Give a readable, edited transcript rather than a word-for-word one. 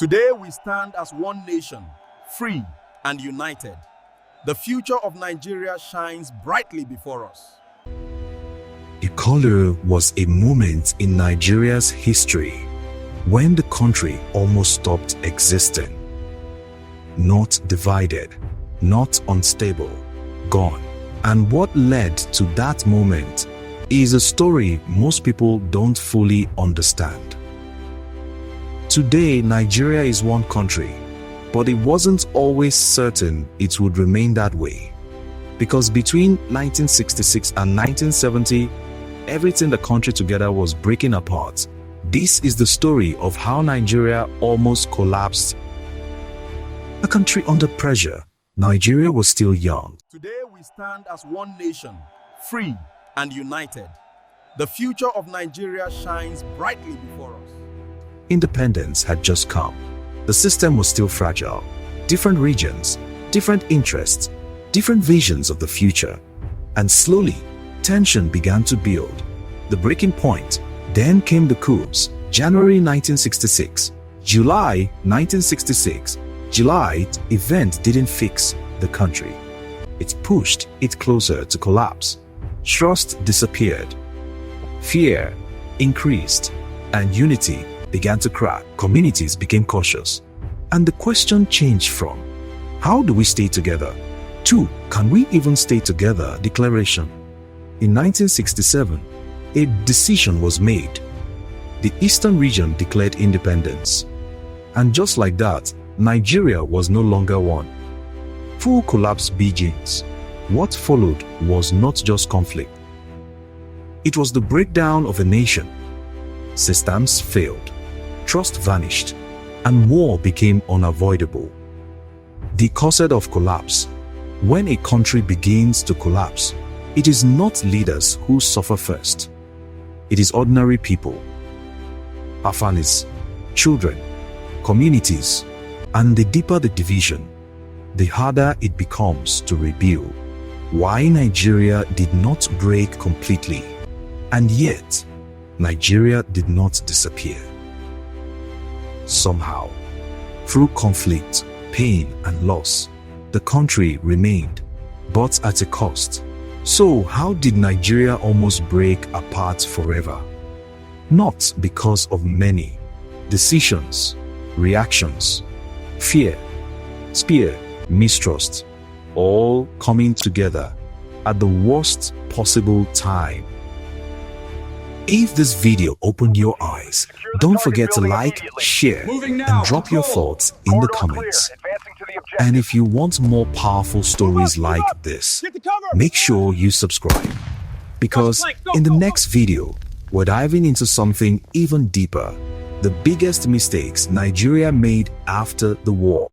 Today we stand as one nation, free and united. The future of Nigeria shines brightly before us. Ikolu was a moment in Nigeria's history when the country almost stopped existing. Not divided, not unstable, gone. And what led to that moment is a story most people don't fully understand. Today, Nigeria is one country, but it wasn't always certain it would remain that way. Because between 1966 and 1970, everything the country together was breaking apart. This is the story of how Nigeria almost collapsed. A country under pressure, Nigeria was still young. Today we stand as one nation, free and united. The future of Nigeria shines brightly before us. Independence had just come. The system was still fragile. Different regions, different interests, different visions of the future. And slowly, tension began to build. The breaking point. Then came the coups. January 1966, July 1966. July event didn't fix the country. It pushed it closer to collapse. Trust disappeared. Fear increased. And unity began to crack. Communities became cautious. And the question changed from, how do we stay together? To, can we even stay together? Declaration. In 1967, a decision was made. The Eastern region declared independence. And just like that, Nigeria was no longer one. Full collapse begins. What followed was not just conflict. It was the breakdown of a nation. Systems failed. Trust vanished. And war became unavoidable. The cause of collapse. When a country begins to collapse, it is not leaders who suffer first. It is ordinary people, our families, children, communities, and the deeper the division, the harder it becomes to rebuild. Why Nigeria did not break completely, and yet Nigeria did not disappear. Somehow, through conflict, pain, and loss, the country remained, but at a cost. So how did Nigeria almost break apart forever? Not because of many decisions, reactions, fear, mistrust, all coming together at the worst possible time. If this video opened your eyes, don't forget to like, share, and drop your thoughts in the comments. And if you want more powerful stories like this, make sure you subscribe. Because in the next video, we're diving into something even deeper: the biggest mistakes Nigeria made after the war.